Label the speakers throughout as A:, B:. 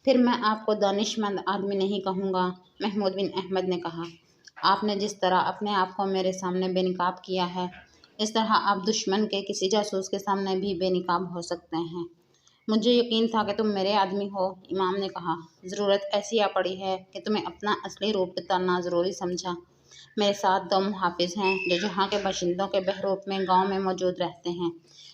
A: پھر میں آپ کو دانشمند آدمی نہیں کہوں گا، محمود بن احمد نے کہا۔ آپ نے جس طرح اپنے آپ کو میرے سامنے بے نقاب کیا ہے، اس طرح آپ دشمن کے کسی جاسوس کے سامنے بھی بے نقاب ہو سکتے ہیں۔ مجھے یقین تھا کہ تم میرے آدمی ہو، امام نے کہا۔ ضرورت ایسی آ پڑی ہے کہ تمہیں اپنا اصلی روپ بتانا ضروری سمجھا۔ میرے ساتھ 2 محافظ ہیں جو جہاں کے باشندوں کے بحروپ میں گاؤں میں موجود رہتے ہیں۔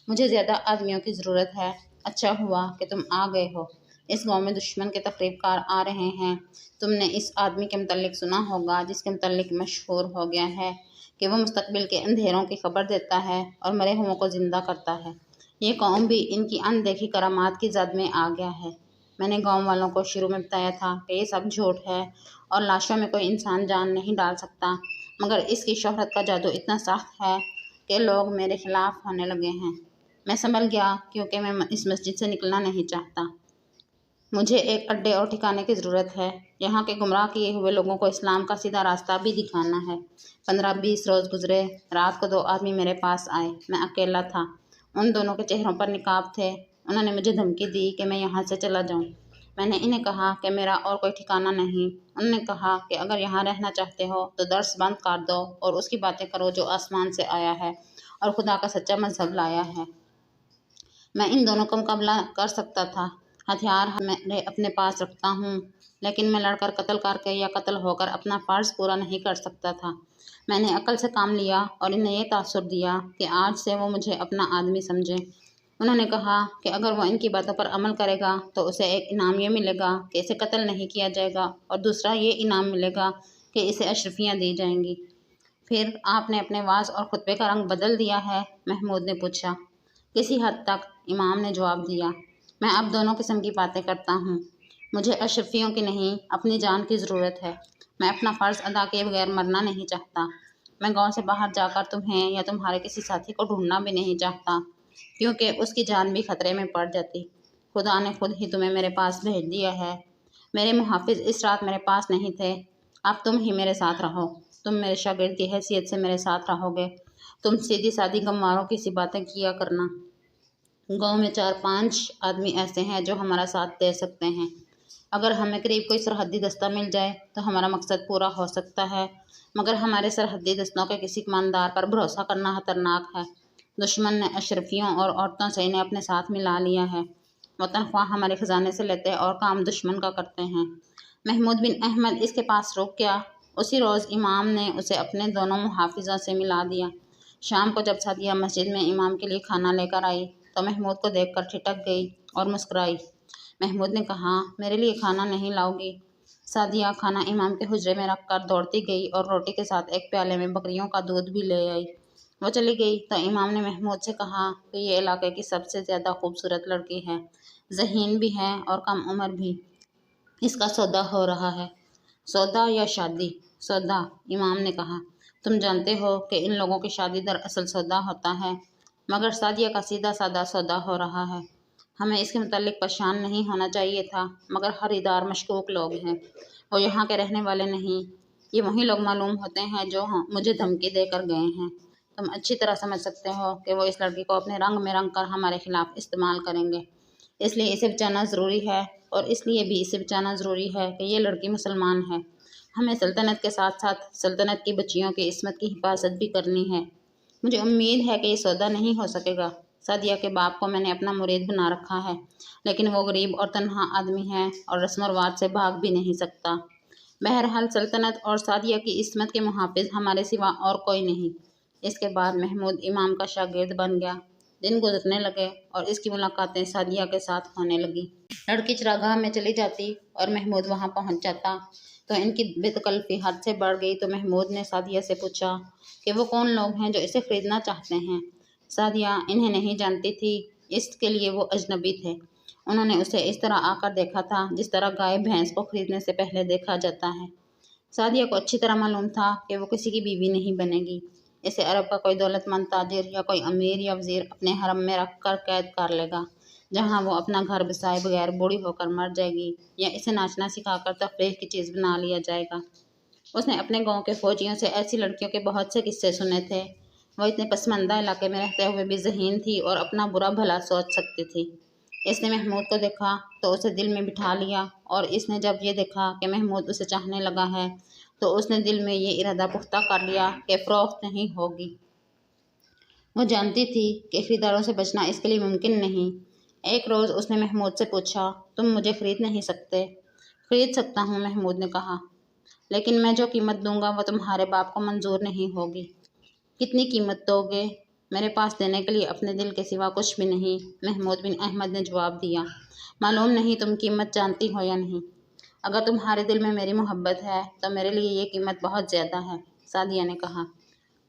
A: مجھے زیادہ آدمیوں کی ضرورت ہے۔ اچھا ہوا کہ تم آ گئے ہو۔ اس گاؤں میں دشمن کے تخریب کار آ رہے ہیں۔ تم نے اس آدمی کے متعلق سنا ہوگا جس کے متعلق مشہور ہو گیا ہے کہ وہ مستقبل کے اندھیروں کی خبر دیتا ہے اور مرے ہوئوں کو زندہ کرتا ہے۔ یہ قوم بھی ان کی ان دیکھی کرامات کی زد میں آ گیا ہے۔ میں نے گاؤں والوں کو شروع میں بتایا تھا کہ یہ سب جھوٹ ہے اور لاشوں میں کوئی انسان جان نہیں ڈال سکتا، مگر اس کی شہرت کا جادو اتنا سخت ہے کہ لوگ میرے خلاف ہونے لگے ہیں۔ میں سنبھل گیا کیونکہ میں اس مسجد سے نکلنا نہیں چاہتا۔ مجھے ایک اڈے اور ٹھکانے کی ضرورت ہے۔ یہاں کے گمراہ کیے ہوئے لوگوں کو اسلام کا سیدھا راستہ بھی دکھانا ہے۔ 15-20 روز گزرے۔ رات کو 2 آدمی میرے پاس آئے۔ میں اکیلا تھا۔ ان دونوں کے چہروں پر نقاب تھے۔ انہوں نے مجھے دھمکی دی کہ میں یہاں سے چلا جاؤں۔ میں نے انہیں کہا کہ میرا اور کوئی ٹھکانہ نہیں۔ انہوں نے کہا کہ اگر یہاں رہنا چاہتے ہو تو درس بند کر دو اور اس کی باتیں کرو جو آسمان سے آیا ہے اور خدا کا سچا مذہب لایا ہے۔ میں ان دونوں کا مقابلہ کر سکتا تھا۔ ہتھیار میں اپنے پاس رکھتا ہوں، لیکن میں لڑ کر قتل کر کے یا قتل ہو کر اپنا فرض پورا نہیں کر سکتا تھا۔ میں نے عقل سے کام لیا اور انہیں یہ تاثر دیا کہ آج سے وہ مجھے اپنا آدمی سمجھیں۔ انہوں نے کہا کہ اگر وہ ان کی باتوں پر عمل کرے گا تو اسے ایک انعام یہ ملے گا کہ اسے قتل نہیں کیا جائے گا اور دوسرا یہ انعام ملے گا کہ اسے اشرفیاں دی جائیں گی۔ پھر آپ نے اپنے وعظ اور خطبے کا رنگ بدل دیا ہے؟ محمود نے پوچھا۔ کسی حد تک، امام نے جواب دیا۔ میں اب دونوں قسم کی باتیں کرتا ہوں۔ مجھے اشرفیوں کی نہیں، اپنی جان کی ضرورت ہے۔ میں اپنا فرض ادا کیے بغیر مرنا نہیں چاہتا۔ میں گاؤں سے باہر جا کر تمہیں یا تمہارے کسی ساتھی کو ڈھونڈنا بھی نہیں چاہتا، کیونکہ اس کی جان بھی خطرے میں پڑ جاتی۔ خدا نے خود ہی تمہیں میرے پاس بھیج دیا ہے۔ میرے محافظ اس رات میرے پاس نہیں تھے۔ اب تم ہی میرے ساتھ رہو۔ تم میرے شاگرد کی حیثیت سے میرے ساتھ رہو گے۔ تم سیدھی سادی گنواروں کی سی باتیں کیا کرنا۔ گاؤں میں 4-5 آدمی ایسے ہیں جو ہمارا ساتھ دے سکتے ہیں۔ اگر ہمیں قریب کوئی سرحدی دستہ مل جائے تو ہمارا مقصد پورا ہو سکتا ہے، مگر ہمارے سرحدی دستوں کے کسی کماندار پر بھروسہ کرنا خطرناک ہے۔ دشمن نے اشرفیوں اور عورتوں سے انہیں اپنے ساتھ ملا لیا ہے۔ وہ تنخواہ ہمارے خزانے سے لیتے اور کام دشمن کا کرتے ہیں۔ محمود بن احمد اس کے پاس رک گیا۔ اسی روز امام نے اسے اپنے دونوں محافظوں سے ملا دیا۔ شام کو جب سعدیہ مسجد میں امام کے لیے کھانا لے کر آئی تو محمود کو دیکھ کر ٹھٹک گئی اور مسکرائی۔ محمود نے کہا، میرے لیے کھانا نہیں لاؤ گی؟ سعدیہ کھانا امام کے حجرے میں رکھ کر دوڑتی گئی اور روٹی کے ساتھ ایک پیالے میں بکریوں کا دودھ بھی لے آئی۔ وہ چلی گئی تو امام نے محمود سے کہا کہ یہ علاقے کی سب سے زیادہ خوبصورت لڑکی ہے، ذہین بھی ہے اور کم عمر بھی۔ اس کا سودا ہو رہا ہے۔ سودا یا شادی؟ سودا، امام نے کہا۔ تم جانتے ہو کہ ان لوگوں کی شادی دراصل سودا ہوتا ہے، مگر سعدیہ کا سیدھا سادہ سودا ہو رہا ہے۔ ہمیں اس کے متعلق پریشان نہیں ہونا چاہیے تھا، مگر خریدار مشکوک لوگ ہیں۔ وہ یہاں کے رہنے والے نہیں۔ یہ وہی لوگ معلوم ہوتے ہیں جو مجھے دھمکی دے کر گئے ہیں۔ تم اچھی طرح سمجھ سکتے ہو کہ وہ اس لڑکی کو اپنے رنگ میں رنگ کر ہمارے خلاف استعمال کریں گے۔ اس لیے اسے بچانا ضروری ہے، اور اس لیے بھی اسے بچانا ضروری ہے کہ یہ لڑکی مسلمان ہے۔ ہمیں سلطنت کے ساتھ ساتھ سلطنت کی بچیوں کی عصمت کی حفاظت بھی کرنی ہے۔ مجھے امید ہے کہ یہ سودا نہیں ہو سکے گا۔ سعدیہ کے باپ کو میں نے اپنا مرید بنا رکھا ہے، لیکن وہ غریب اور تنہا آدمی ہے اور رسم و رواج سے بھاگ بھی نہیں سکتا۔ بہرحال سلطنت اور سعدیہ کی عصمت کے محافظ ہمارے سوا اور کوئی نہیں۔ اس کے بعد محمود امام کا شاگرد بن گیا۔ دن گزرنے لگے اور اس کی ملاقاتیں سعدیہ کے ساتھ ہونے لگیں۔ لڑکی چراگاہ میں چلی جاتی اور محمود وہاں پہنچ جاتا تو ان کی بے تکلفی حد سے بڑھ گئی تو محمود نے سعدیہ سے پوچھا کہ وہ کون لوگ ہیں جو اسے خریدنا چاہتے ہیں۔ سعدیہ انہیں نہیں جانتی تھی، اس کے لیے وہ اجنبی تھے۔ انہوں نے اسے اس طرح آ کر دیکھا تھا جس طرح گائے بھینس کو خریدنے سے پہلے دیکھا جاتا ہے۔ سعدیہ کو اچھی طرح معلوم تھا کہ وہ کسی کی بیوی نہیں بنے گی۔ اسے عرب کا کوئی دولت مند تاجر یا کوئی امیر یا وزیر اپنے حرم میں رکھ کر قید کر لے گا، جہاں وہ اپنا گھر بسائے بغیر بوڑھی ہو کر مر جائے گی، یا اسے ناچنا سکھا کر تفریح کی چیز بنا لیا جائے گا۔ اس نے اپنے گاؤں کے فوجیوں سے ایسی لڑکیوں کے بہت سے قصے سنے تھے۔ وہ اتنے پسماندہ علاقے میں رہتے ہوئے بھی ذہین تھی اور اپنا برا بھلا سوچ سکتی تھی۔ اس نے محمود کو دیکھا تو اسے دل میں بٹھا لیا، اور اس نے جب یہ دیکھا کہ محمود اسے چاہنے لگا ہے تو اس نے دل میں یہ ارادہ پختہ کر لیا کہ فروخت نہیں ہوگی۔ وہ جانتی تھی کہ خریداروں سے بچنا اس کے لیے ممکن نہیں۔ ایک روز اس نے محمود سے پوچھا، تم مجھے خرید نہیں سکتے؟ خرید سکتا ہوں، محمود نے کہا، لیکن میں جو قیمت دوں گا وہ تمہارے باپ کو منظور نہیں ہوگی۔ کتنی قیمت دو گے؟ میرے پاس دینے کے لیے اپنے دل کے سوا کچھ بھی نہیں، محمود بن احمد نے جواب دیا۔ معلوم نہیں تم قیمت جانتی ہو یا نہیں۔ اگر تمہارے دل میں میری محبت ہے تو میرے لیے یہ قیمت بہت زیادہ ہے، سعدیہ نے کہا۔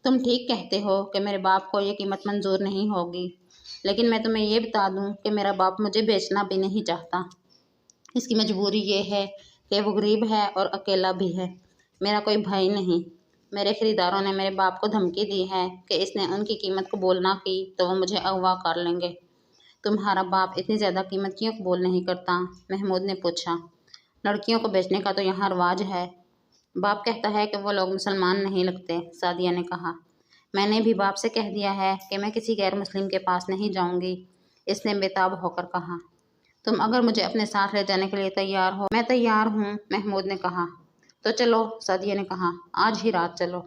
A: تم ٹھیک کہتے ہو کہ میرے باپ کو یہ قیمت منظور نہیں ہوگی، لیکن میں تمہیں یہ بتا دوں کہ میرا باپ مجھے بیچنا بھی نہیں چاہتا۔ اس کی مجبوری یہ ہے کہ وہ غریب ہے اور اکیلا بھی ہے۔ میرا کوئی بھائی نہیں۔ میرے خریداروں نے میرے باپ کو دھمکی دی ہے کہ اس نے ان کی قیمت قبول نہ کی تو وہ مجھے اغوا کر لیں گے۔ تمہارا باپ اتنی زیادہ قیمت کیوں قبول نہیں کرتا؟ محمود نے پوچھا۔ لڑکیوں کو بیچنے کا تو یہاں رواج ہے۔ باپ کہتا ہے کہ وہ لوگ مسلمان نہیں لگتے، سعدیہ نے کہا۔ میں نے بھی باپ سے کہہ دیا ہے کہ میں کسی غیر مسلم کے پاس نہیں جاؤں گی، اس نے بے تاب ہو کر کہا۔ تم اگر مجھے اپنے ساتھ لے جانے کے لیے تیار ہو، میں تیار ہوں، محمود نے کہا۔ تو چلو، سعدیہ نے کہا، آج ہی رات چلو۔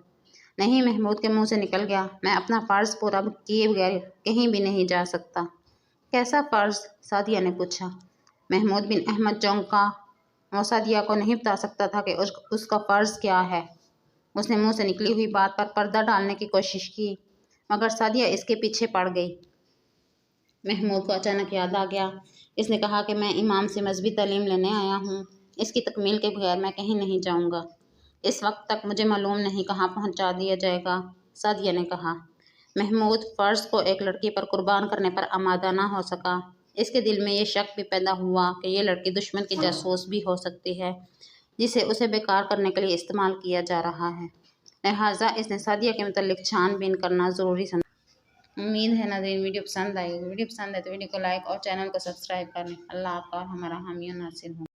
A: نہیں، محمود کے منہ سے نکل گیا، میں اپنا فرض پورا کیے بغیر کہیں بھی نہیں جا سکتا۔ کیسا فرض؟ سعدیہ نے پوچھا۔ محمود بن احمد چونکا۔ وہ سعدیہ کو نہیں بتا سکتا تھا کہ اس کا فرض کیا ہے۔ اس نے منہ سے نکلی ہوئی بات پر پردہ ڈالنے کی کوشش کی، مگر سعدیہ اس کے پیچھے پڑ گئی۔ محمود کو اچانک یاد آ گیا۔ اس نے کہا کہ میں امام سے مذہبی تعلیم لینے آیا ہوں، اس کی تکمیل کے بغیر میں کہیں نہیں جاؤں گا۔ اس وقت تک مجھے معلوم نہیں کہاں پہنچا دیا جائے گا، سعدیہ نے کہا۔ محمود فرض کو ایک لڑکی پر قربان کرنے پر آمادہ نہ ہو سکا۔ اس کے دل میں یہ شک بھی پیدا ہوا کہ یہ لڑکی دشمن کی جاسوس بھی ہو سکتی ہے، جسے اسے بیکار کرنے کے لیے استعمال کیا جا رہا ہے۔ لہٰذا اس نے سعدیہ کے متعلق چھان بین کرنا ضروری سمجھا۔ امید ہے ناظرین ویڈیو پسند آئی ہوگی۔ ویڈیو پسند ہے تو ویڈیو کو لائک اور چینل کو سبسکرائب کر لیں۔ اللہ آپ کا اور ہمارا حامی و ناصر ہو۔